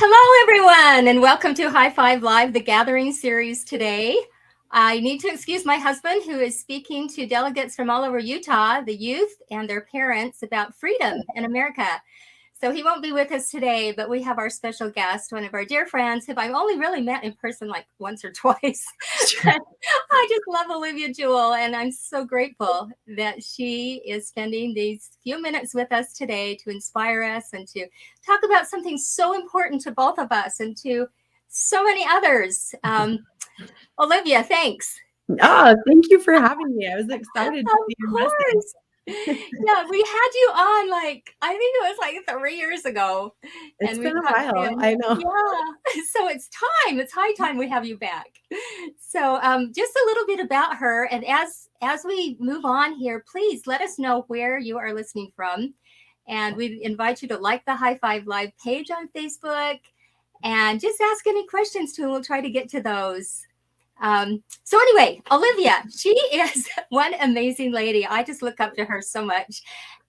Hello, everyone, and welcome to High Five Live, the Gathering series today. I need to excuse my husband, who is speaking to delegates from all over Utah, the youth and their parents, about freedom in America. So he won't be with us today, but we have our special guest, one of our dear friends, who I've only really met in person like once or twice. I just love Olivia Jewell, and I'm so grateful that she is spending these few minutes with us today to inspire us and to talk about something so important to both of us and to so many others. Olivia, thanks. Oh, thank you for having me. I was excited to see Of your message. course. Yeah, we had you on I think it was like 3 years ago. It's And we been a talked while. then. I know. Yeah. So it's time. It's high time we have you back. So just a little bit about her. And as we move on here, please let us know where you are listening from. And we invite you to like the High Five Live page on Facebook and just ask any questions too. And we'll try to get to those. So anyway, Olivia, she is one amazing lady. I just look up to her so much.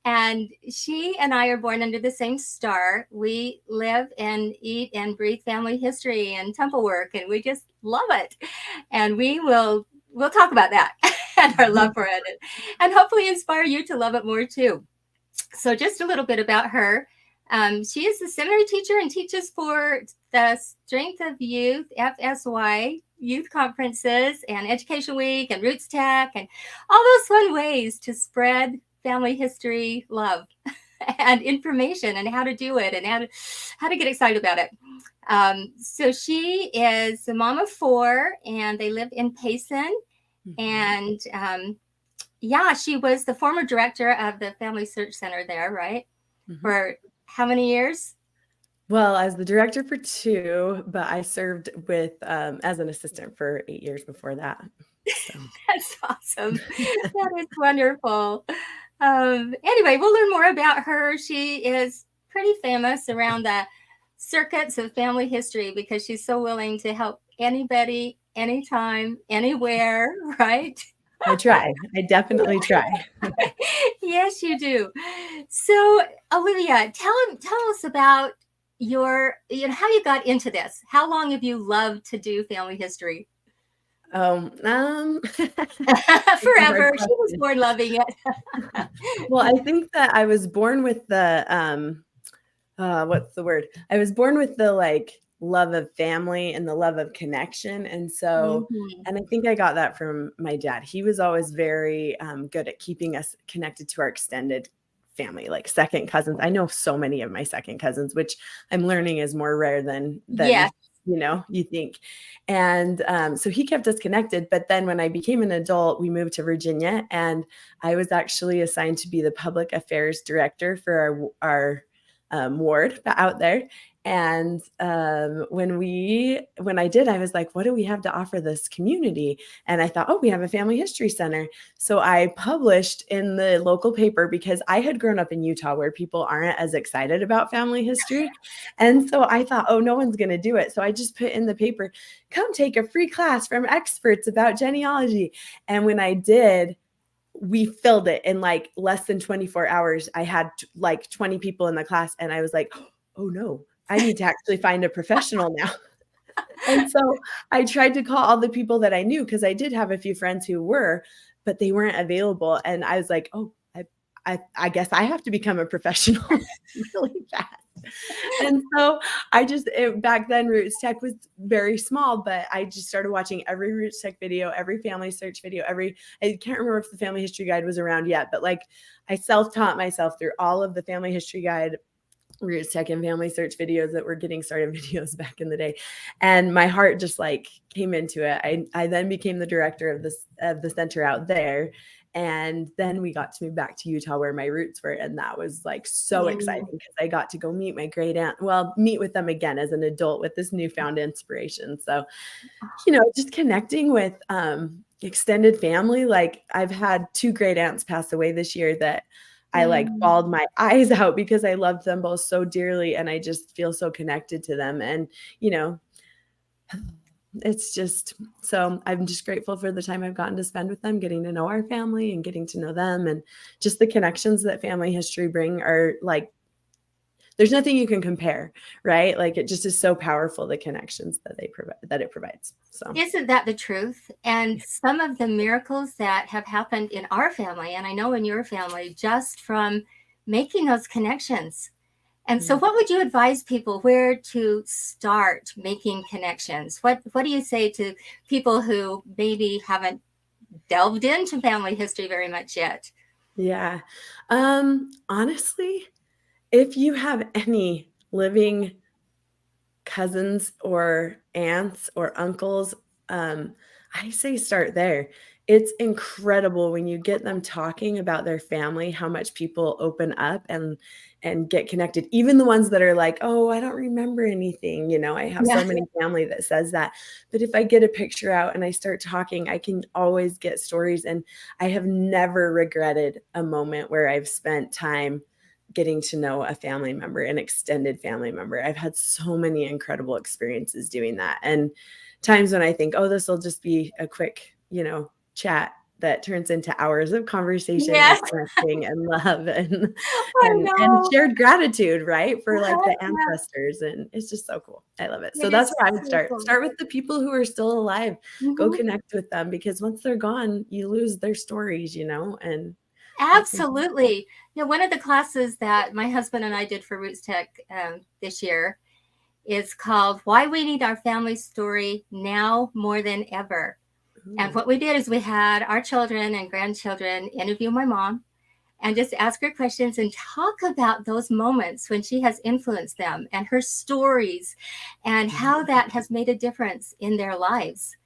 And she and I are born under the same star. We live and eat and breathe family history and temple work, and we just love it. And we'll talk about that and our love for it, and hopefully inspire you to love it more too. So just a little bit about her. She is a seminary teacher and teaches for the Strength of Youth, FSY, youth conferences and Education Week and Roots Tech and all those fun ways to spread family history love and information and how to do it and how to get excited about it. So she is a mom of 4 and they live in Payson. And yeah, she was the former director of the Family Search Center there, right? For how many years? Well, I was the director for 2, but I served with as an assistant for 8 years before that. So. That's awesome. That is wonderful. Anyway, we'll learn more about her. She is pretty famous around the circuits of family history because she's so willing to help anybody, anytime, anywhere, right? I try. I definitely try. Yes, you do. So, Olivia, tell us about how you got into this. How long have you loved to do family history? Forever. She was born loving it. Well, I think that I was born with the what's the word? I was born with the love of family and the love of connection. And so, and I think I got that from my dad. He was always very good at keeping us connected to our extended family, like second cousins. I know so many of my second cousins, which I'm learning is more rare than Yeah. you think. And so he kept us connected. But then when I became an adult, we moved to Virginia, and I was actually assigned to be the public affairs director for our ward out there. And when I did, I was like, what do we have to offer this community? And I thought, oh, we have a family history center. So I published in the local paper because I had grown up in Utah where people aren't as excited about family history. And so I thought, oh, no one's going to do it. So I just put in the paper, come take a free class from experts about genealogy. And when I did, we filled it in like less than 24 hours. I had like 20 people in the class, and I was like, oh no, I need to actually find a professional now. And so I tried to call all the people that I knew, because I did have a few friends who were, but they weren't available. And I was like, oh, I guess I have to become a professional really fast. And so back then Roots Tech was very small, but I just started watching every Roots Tech video, every family search video, I can't remember if the family history guide was around yet, but like I self-taught myself through all of the family history guide, Roots Tech, and family search videos that were getting started videos back in the day. And my heart just like came into it. I then became the director of the center out there. And then we got to move back to Utah where my roots were. And that was like so exciting because I got to go meet my great aunt, meet with them again as an adult with this newfound inspiration. So, just connecting with extended family. Like I've had 2 great aunts pass away this year that I like bawled my eyes out because I loved them both so dearly. And I just feel so connected to them. And, it's just, so I'm just grateful for the time I've gotten to spend with them, getting to know our family and getting to know them. And just the connections that family history bring are like there's nothing you can compare, right? Like it just is so powerful, the connections that they provide, that it provides. So Isn't that the truth? And some of the miracles that have happened in our family, and I know in your family, just from making those connections. And so, yeah. what would you advise people where to start making connections? What do you say to people who maybe haven't delved into family history very much yet? Yeah. Honestly, if you have any living cousins or aunts or uncles, I say start there. It's incredible when you get them talking about their family, how much people open up and get connected. Even the ones that are like, "Oh, I don't remember anything." I have Yeah. so many family that says that. But if I get a picture out and I start talking, I can always get stories, and I have never regretted a moment where I've spent time getting to know a family member, an extended family member. I've had so many incredible experiences doing that. And times when I think, oh, this will just be a quick, chat that turns into hours of conversation and Yes, connecting and love and I and know. shared gratitude, right? For like the Yeah, ancestors. And it's just so cool. I love it. So it that's is where I would so start. cool. Start with the people who are still alive. Go Mhm. connect with them, because once they're gone, you lose their stories, and that's important. Absolutely. One of the classes that my husband and I did for Roots Tech this year is called Why We Need Our Family Story Now More Than Ever. And Ooh. what we did is we had our children and grandchildren interview my mom and just ask her questions and talk about those moments when she has influenced them and her stories and how that has made a difference in their lives.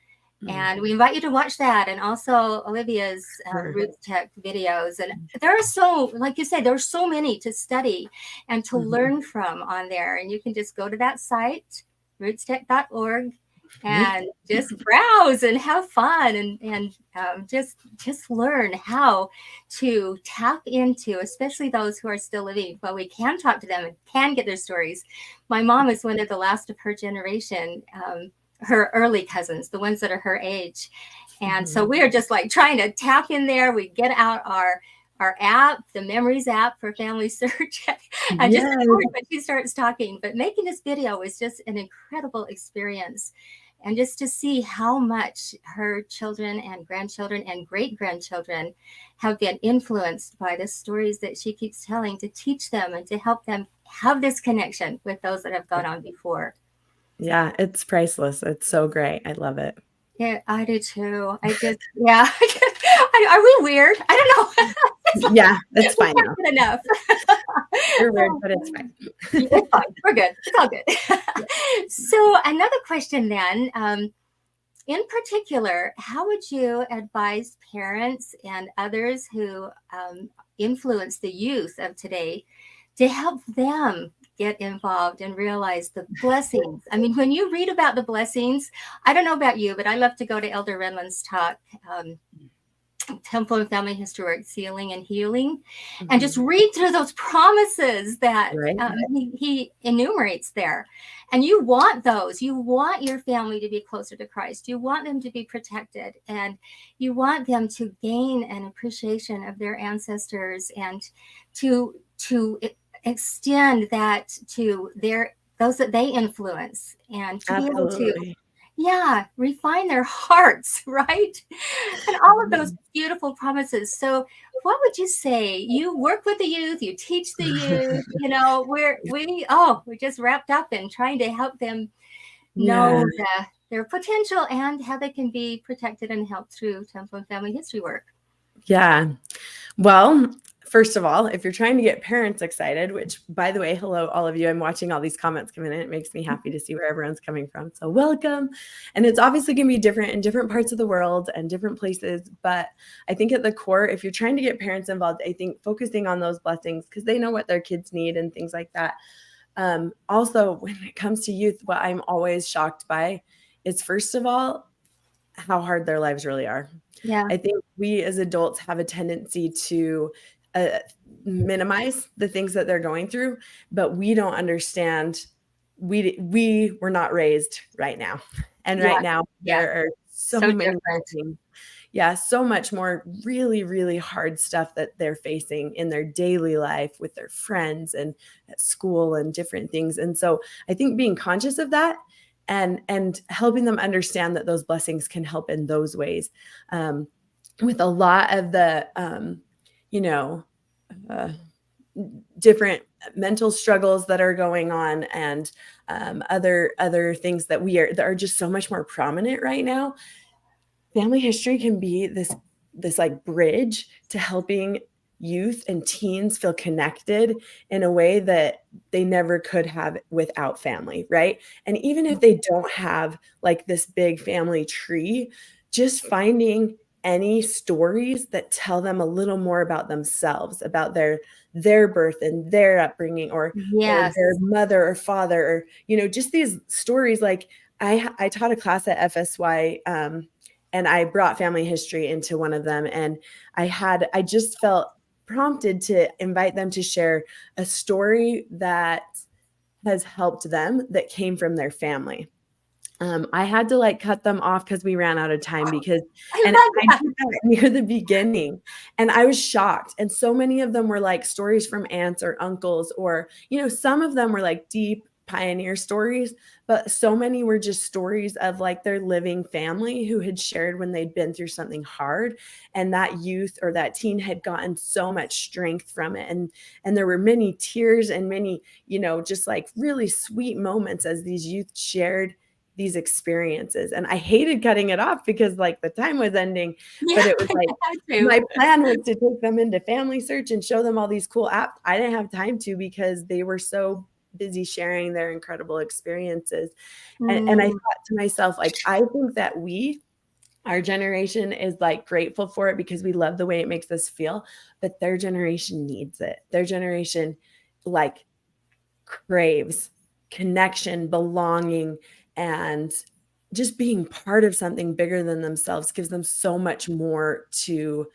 Mm, And we invite you to watch that, and also Olivia's sure. Roots Tech videos. And there are so, like you said, there are so many to study and to Mhm. learn from on there. And you can just go to that site, rootstech.org, Mhm. and just browse and have fun, and just learn how to tap into, especially those who are still living. But we can talk to them and can get their stories. My mom is one of the last of her generation. Her early cousins, the ones that are her age. And so Mhm. we are just like trying to tap in there. We get out our app, the Memories app for Family Search, and just Yes. record when she starts talking. But making this video was just an incredible experience. And just to see how much her children and grandchildren and great grandchildren have been influenced by the stories that she keeps telling, to teach them and to help them have this connection with those that have gone on before. Yeah, it's priceless. It's so great. I love it. Yeah, I do too. I just, yeah. Are we weird? I don't know. It's Yeah, it's we fine can't now. get enough. You're weird, Oh, but it's fine. it's fine. We're good. It's all good. So another question then, in particular, how would you advise parents and others who influence the youth of today to help them get involved and realize the blessings? I mean, when you read about the blessings, I don't know about you, but I love to go to Elder Renlund's talk, um, Temple and Family History Work, Sealing and Healing, and just Mhm. read through those promises that Right? he enumerates there. And you want those. You want your family to be closer to Christ. You want them to be protected, and you want them to gain an appreciation of their ancestors, and to extend that to their those that they influence, and to be able to, Absolutely. yeah, refine their hearts, right? And all of those Mhm. beautiful promises. So, what would you say? You work with the youth, you teach the youth, we're just wrapped up in trying to help them Yeah. know their potential and how they can be protected and helped through Temple and Family History work. Yeah. Well, first of all, if you're trying to get parents excited, which by the way, hello, all of you, I'm watching all these comments come in. It makes me happy to see where everyone's coming from. So welcome. And it's obviously going to be different in different parts of the world and different places. But I think at the core, if you're trying to get parents involved, I think focusing on those blessings, because they know what their kids need and things like that. Also, when it comes to youth, what I'm always shocked by is, first of all, how hard their lives really are. Yeah, I think we as adults have a tendency to uh, minimize the things that they're going through, but we don't understand. We were not raised right now, and yeah, right now yeah. there are so So many different. blessings. yeah, so much more really, really hard stuff that they're facing in their daily life with their friends and at school and different things. And so I think being conscious of that and helping them understand that those blessings can help in those ways. With a lot of the you know uh, different mental struggles that are going on, and other things that are just so much more prominent right now, family history can be this like bridge to helping youth and teens feel connected in a way that they never could have without family, right? And even if they don't have like this big family tree, just finding any stories that tell them a little more about themselves, about their birth and their upbringing, or Yes. their mother or father, or just these stories. Like I taught a class at FSY, and I brought family history into one of them, and I just felt prompted to invite them to share a story that has helped them that came from their family. I had to like cut them off because we ran out of time, because I and love I that. did that near the beginning, and I was shocked. And so many of them were like stories from aunts or uncles, or some of them were like deep pioneer stories, but so many were just stories of like their living family who had shared when they'd been through something hard, and that youth or that teen had gotten so much strength from it. And there were many tears and many, just like really sweet moments as these youth shared these experiences. And I hated cutting it off because like the time was ending, Yeah, but it was I like had to. my plan was to take them into Family Search and show them all these cool apps. I didn't have time to because they were so busy sharing their incredible experiences. And I Mm, thought to myself, like, I think that our generation is like grateful for it because we love the way it makes us feel, but their generation needs it. Their generation like craves connection, belonging, and just being part of something bigger than themselves gives them so much more to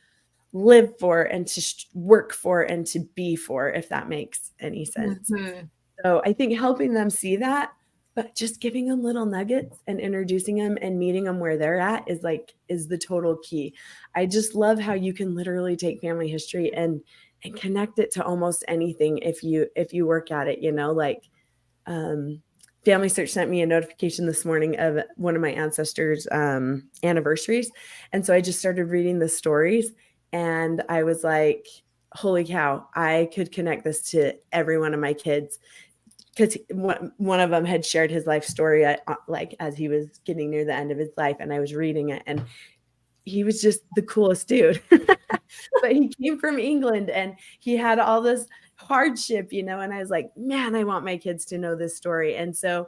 live for and to work for and to be for, if that makes any sense. mhm. So I think helping them see that, but just giving them little nuggets and introducing them and meeting them where they're at is the total key. I just love how you can literally take family history and connect it to almost anything if you work at it, like um Family Search sent me a notification this morning of one of my ancestors' anniversaries. And so I just started reading the stories, and I was like, holy cow, I could connect this to every one of my kids, because one of them had shared his life story like as he was getting near the end of his life, and I was reading it, and he was just the coolest dude. But he came from England and he had all this hardship, and I was like, man, I want my kids to know this story. And so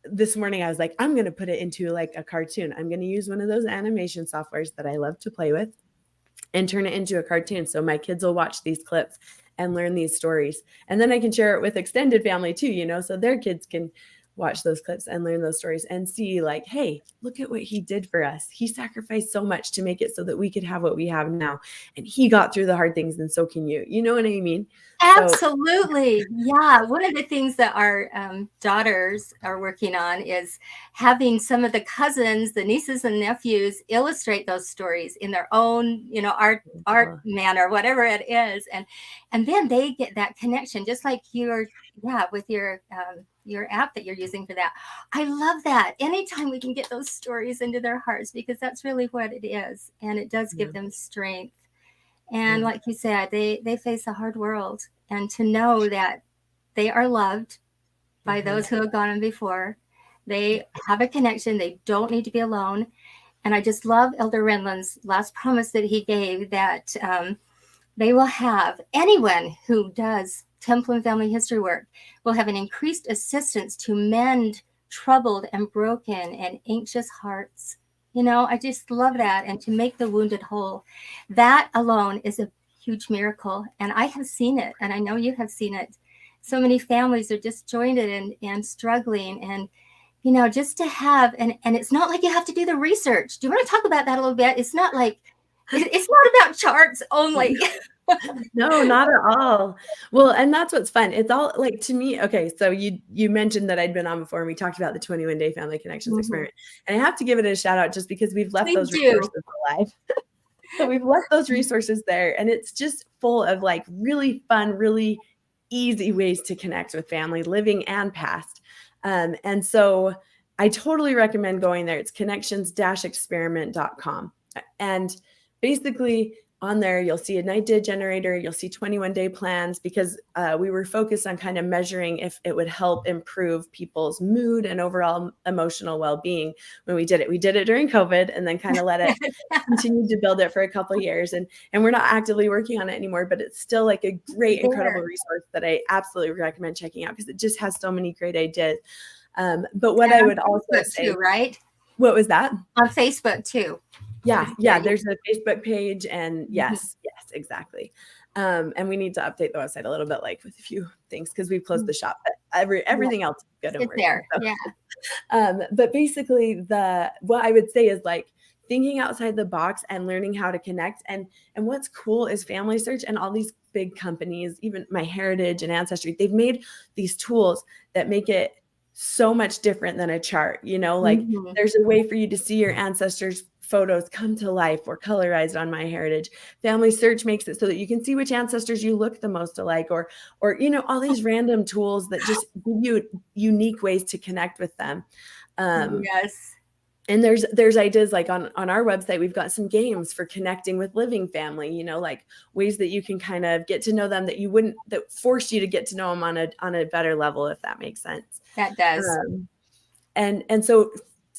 this morning I was like, I'm going to put it into like a cartoon. I'm going to use one of those animation softwares that I love to play with and turn it into a cartoon. So my kids will watch these clips and learn these stories. And then I can share it with extended family too, so their kids can watch those clips and learn those stories and see like, hey, look at what he did for us. He sacrificed so much to make it so that we could have what we have now. And he got through the hard things, and so can you. You know what I mean? So Absolutely. Yeah. One of the things that our daughters are working on is having some of the cousins, the nieces and nephews, illustrate those stories in their own, art manner, whatever it is. And then they get that connection, just like with your app that you're using for that. I love that. Anytime we can get those stories into their hearts, because that's really what it is. And it does yeah, give them strength. And yeah, like you said, they face a hard world, and to know that they are loved by mhm, those who have gone before, yeah, they have a connection. They don't need to be alone. And I just love Elder Renlund's last promise that he gave, that they will have, anyone who does temple and family history work will have an increased assistance to mend troubled and broken and anxious hearts. I just love that. And to make the wounded whole, that alone is a huge miracle. And I have seen it, and I know you have seen it. So many families are disjointed and struggling. And just to have, and it's not like you have to do the research. Do you want to talk about that a little bit? It's not like it's not about charts only. No, not at all. Well, and that's what's fun. It's all like to me, okay, so you mentioned that I'd been on before and we talked about the 21-day family connections Mhm. experiment. And I have to give it a shout out just because we've left Please those do. resources alive. So we've left those resources there and it's just full of like really fun, really easy ways to connect with family, living and past. And so I totally recommend going there. It's connections-experiment.com. And basically on there, you'll see a night day generator, you'll see 21-day plans because we were focused on kind of measuring if it would help improve people's mood and overall emotional well-being when we did it. We did it during COVID and then kind of let it continued to build it for a couple of years and we're not actively working on it anymore, but it's still like a great, incredible There. resource that I absolutely recommend checking out because it just has so many great ideas. But what And I on would also Facebook say, too, right? what was that? On Facebook too. Yeah, Yeah. there's a Facebook page and Mhm. yes, exactly. And we need to update the website a little bit, like with a few things because we've closed the shop, but Yeah, everything else is good and it's working. there. So Yeah. but basically what I would say is like thinking outside the box and learning how to connect. And what's cool is Family Search and all these big companies, even My Heritage and Ancestry, they've made these tools that make it so much different than a chart. Like Mhm. there's a way for you to see your ancestors' photos come to life or colorized on My Heritage. Family Search makes it so that you can see which ancestors you look the most alike, or all these random tools that just give you unique ways to connect with them. Um, Yes. and there's ideas like on our website, we've got some games for connecting with living family, like ways that you can kind of get to know them that force you to get to know them on a better level, if that makes sense. That does. Um, and so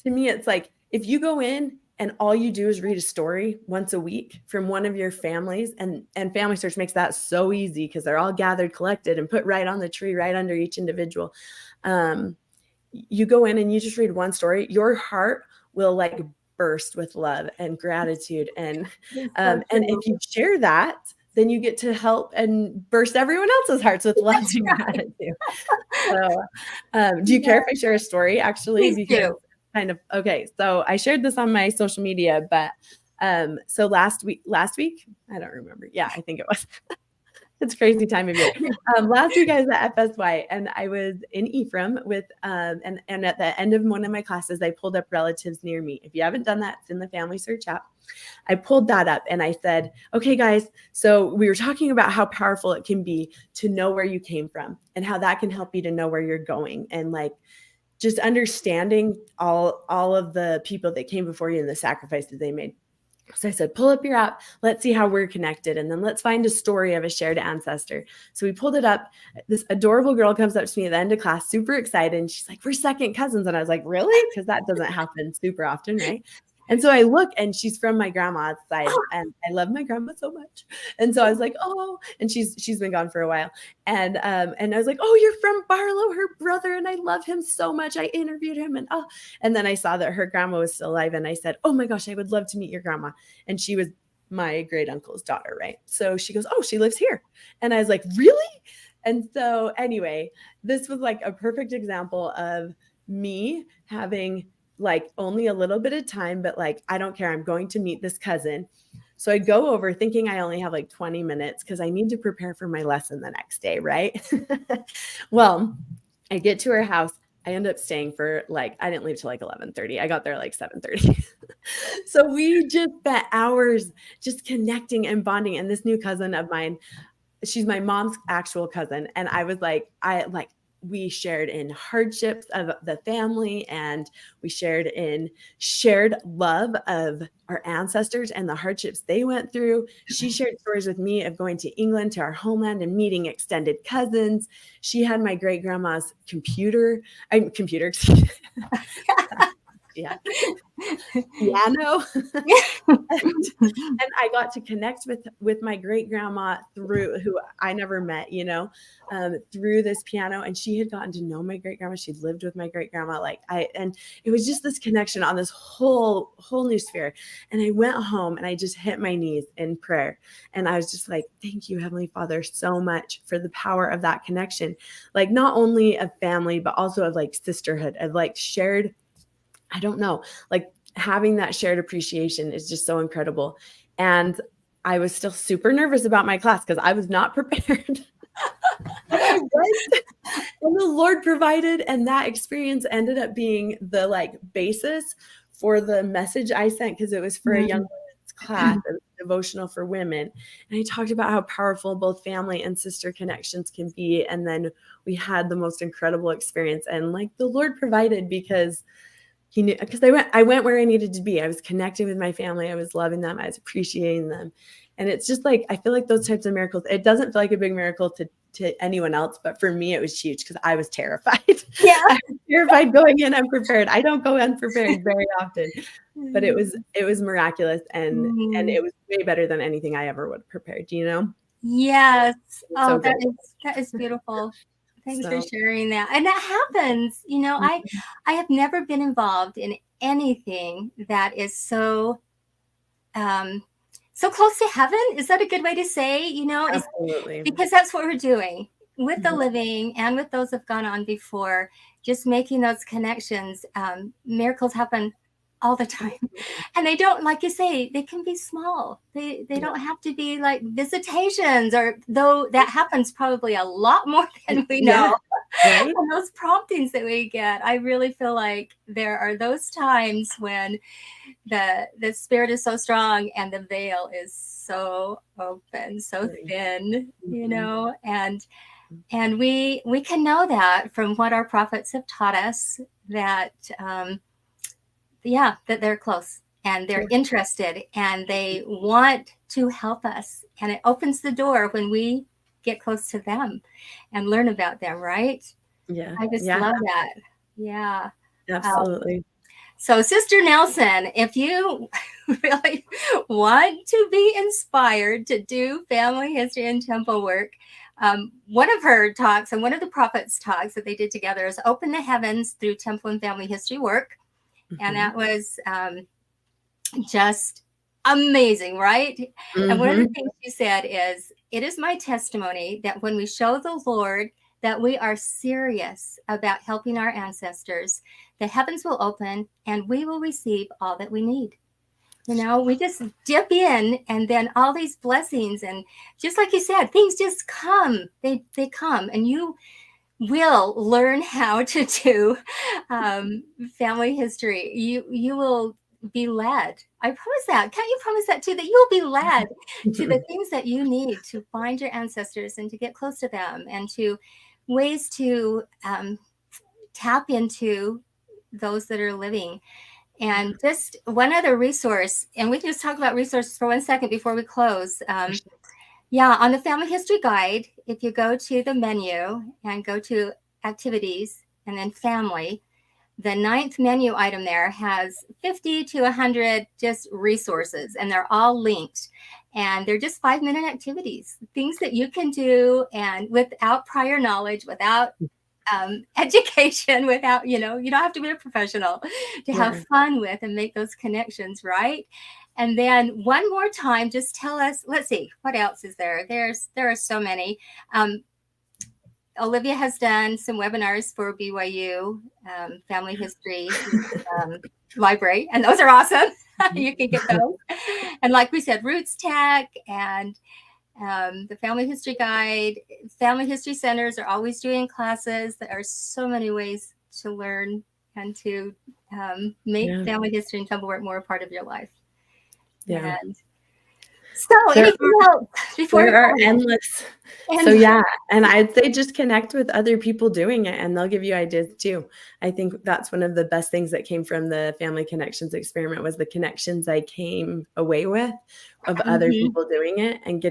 to me, it's like if you go in and all you do is read a story once a week from one of your families, and Family Search makes that so easy because they're all gathered, collected, and put right on the tree, right under each individual. Um, you go in and you just read one story, your heart will like burst with love and gratitude. And It's so and true. if you share that, then you get to help and burst everyone else's hearts with love That's and right. gratitude. So, do you Yeah, care if I share a story actually? please Because do. kind of okay. So I shared this on my social media, but so last week, I don't remember. Yeah, I think it was. It's crazy time of year. Last week I was at FSY and I was in Ephraim with and at the end of one of my classes, I pulled up relatives near me. If you haven't done that, it's in the Family Search app. I pulled that up and I said, okay, guys, so we were talking about how powerful it can be to know where you came from and how that can help you to know where you're going. And like just understanding all of the people that came before you and the sacrifices they made. So I said, pull up your app. Let's see how we're connected. And then let's find a story of a shared ancestor. So we pulled it up. This adorable girl comes up to me at the end of class, super excited. And she's like, we're second cousins. And I was like, really? Because that doesn't happen super often, right? And so I look and she's from my grandma's side. And I love my grandma so much. And so I was like, oh, and she's been gone for a while. And I was like, oh, you're from Barlow, her brother. And I love him so much. I interviewed him. And then I saw that her grandma was still alive. And I said, oh my gosh, I would love to meet your grandma. And she was my great uncle's daughter, right? So she goes, oh, she lives here. And I was like, really? And so anyway, this was like a perfect example of me having like only a little bit of time, but like, I don't care. I'm going to meet this cousin. So I go over thinking I only have like 20 minutes because I need to prepare for my lesson the next day, right? Well, I get to her house. I end up staying for like, I didn't leave till like 11:30. I got there like 7:30. So we just spent hours just connecting and bonding. And this new cousin of mine, she's my mom's actual cousin. And I was like, we shared in hardships of the family and we shared love of our ancestors and the hardships they went through. She shared stories with me of going to England to our homeland and meeting extended cousins. She had my great grandma's computer, yeah, piano. And I got to connect with my great grandma through who I never met, through this piano. And she had gotten to know my great grandma. She'd lived with my great grandma. And it was just this connection on this whole new sphere. And I went home and I just hit my knees in prayer. And I was just like, thank you, Heavenly Father, so much for the power of that connection. Like not only of family, but also of like sisterhood, of like shared, I don't know, like having that shared appreciation is just so incredible. And I was still super nervous about my class because I was not prepared. But I went, and the Lord provided, and that experience ended up being the like basis for the message I sent, because it was for a young women's class, it was a devotional for women. And I talked about how powerful both family and sister connections can be. And then we had the most incredible experience, and like the Lord provided, because he knew, because I went where I needed to be. I was connecting with my family. I was loving them. I was appreciating them. And it's just like, I feel like those types of miracles, it doesn't feel like a big miracle to anyone else, but for me, it was huge because I was terrified. Yeah. I was terrified going in unprepared. I don't go unprepared very often, but it was miraculous, and it was way better than anything I ever would have prepared, you know? Yes. Oh, So good. that is beautiful. Thanks for So, sharing that. And that happens, I have never been involved in anything that is so so close to heaven. Is that a good way to say? Is absolutely. because that's what we're doing with the Mhm. living and with those who've gone on before, just making those connections. Miracles happen all the time, and they don't, like you say, they can be small. They don't have to be like visitations, or though that happens probably a lot more than we know. Yeah, right? And those promptings that we get, I really feel like there are those times when the spirit is so strong and the veil is so open, so thin, and we can know that from what our prophets have taught us, that that they're close and they're interested and they want to help us, and it opens the door when we get close to them and learn about them, right? Yeah. I just Yeah, love that. Yeah. absolutely. So, Sister Nelson, if you really want to be inspired to do family history and temple work, one of her talks and one of the prophets' talks that they did together is Open the Heavens Through Temple and Family History Work. And that was just amazing, right? And one of the things she said is, it is my testimony that when we show the Lord that we are serious about helping our ancestors, the heavens will open and we will receive all that we need. We just dip in, and then all these blessings, and just like you said, things just come. They come, and you will learn how to do family history. You will be led. I promise that. Can't you promise that too? That you'll be led to the things that you need to find your ancestors and to get close to them, and to ways to tap into those that are living. And just one other resource, and we can just talk about resources for 1 second before we close. On the Family History Guide, if you go to the menu and go to Activities and then Family, the 9th menu item there has 50 to 100 just resources, and they're all linked. And they're just 5-minute activities, things that you can do, and without prior knowledge, without education, without, you don't have to be a professional to have fun with and make those connections, right? And then one more time, just tell us, let's see, what else is there? There are so many. Olivia has done some webinars for BYU Family History Library, and those are awesome. You can get those. And like we said, Roots Tech and the Family History Guide. Family History Centers are always doing classes. There are so many ways to learn and to make family history and temple work more a part of your life. Yeah. And so anything else before there are endless. So and I'd say just connect with other people doing it, and they'll give you ideas too. I think that's one of the best things that came from the Family Connections experiment, was the connections I came away with of other people doing it, and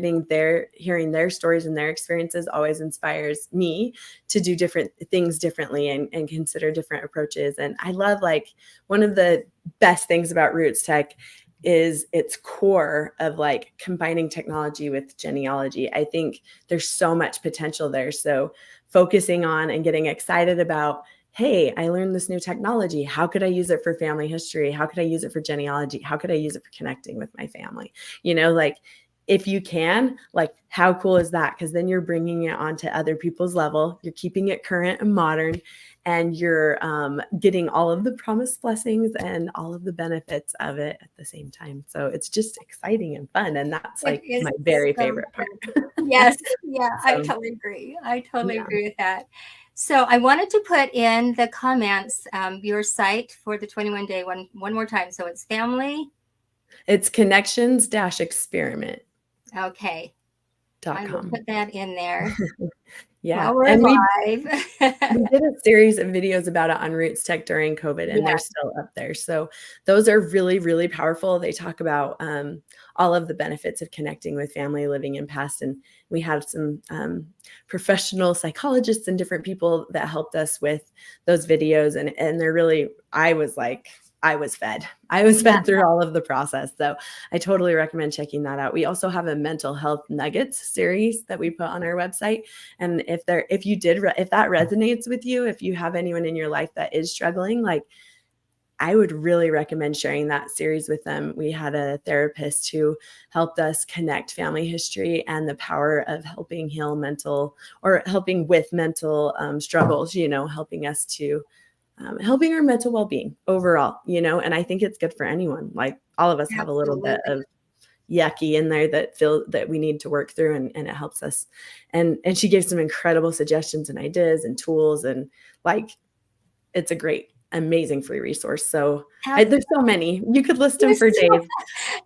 hearing their stories and their experiences always inspires me to do different things differently and consider different approaches. And I love, like, one of the best things about Roots Tech is its core of like combining technology with genealogy. I think there's so much potential there. So focusing on and getting excited about, hey, I learned this new technology. How could I use it for family history? How could I use it for genealogy? How could I use it for connecting with my family? Like, if you can, like, how cool is that? Because then you're bringing it onto other people's level. You're keeping it current and modern, and you're getting all of the promised blessings and all of the benefits of it at the same time. So it's just exciting and fun. And that's It like is my very so favorite part. good. Yes, yeah, I So, totally agree. I totally yeah. agree with that. So I wanted to put in the comments your site for the 21 day one more time. So it's family. It's connections-experiment.com. Okay, I will put that in there Yeah. while we're And live. we did a series of videos about it on Roots Tech during COVID, and they're Yeah, still up there. So those are really, really powerful. They talk about all of the benefits of connecting with family living in past. And we had some professional psychologists and different people that helped us with those videos. And they're really, I was fed. I was yeah, fed through all of the process. So I totally recommend checking that out. We also have a mental health nuggets series that we put on our website. And if that resonates with you, if you have anyone in your life that is struggling, like, I would really recommend sharing that series with them. We had a therapist who helped us connect family history and the power of helping heal helping with mental struggles, helping us to helping our mental well-being overall, and I think it's good for anyone. Like, all of us have a little bit absolutely. of yucky in there that we need to work through, and it helps us. And she gave some incredible suggestions and ideas and tools, and like, it's a great, amazing free resource. So there's so many, you could list them There's for days. yes,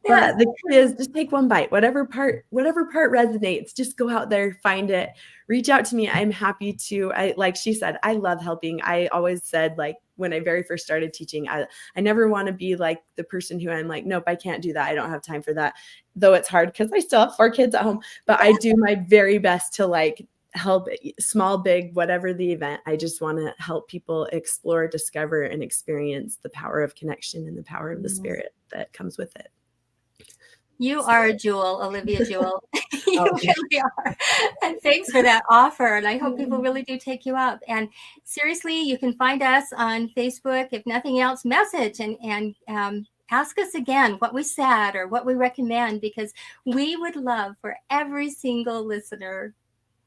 But the key is just take one bite, whatever part resonates, just go out there, find it, reach out to me. I'm happy to, like she said, I love helping. I always said, like, when I very first started teaching, I never want to be like the person who I'm like, nope, I can't do that. I don't have time for that. Though it's hard because I still have 4 kids at home, but I do my very best to, like, help, small, big, whatever the event. I just want to help people explore, discover, and experience the power of connection and the power of the spirit that comes with it. you are a jewel, Olivia Jewell. You Oh, really are. And thanks for that offer. And I hope yeah. people really do take you up. And seriously, you can find us on Facebook. If nothing else, message and ask us again what we said or what we recommend, because we would love for every single listener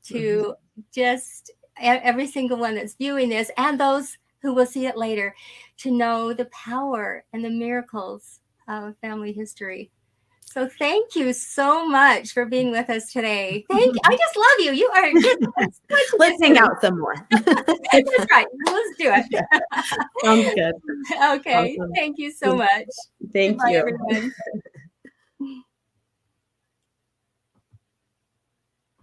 to just, every single one that's viewing this and those who will see it later, to know the power and the miracles of family history. So thank you so much for being with us today. I just love you. You are just such a Let's good hang human. out some more. That's right. Let's do it. Sounds good. Okay. Awesome. Thank you so much. Thank Goodbye, you. everyone.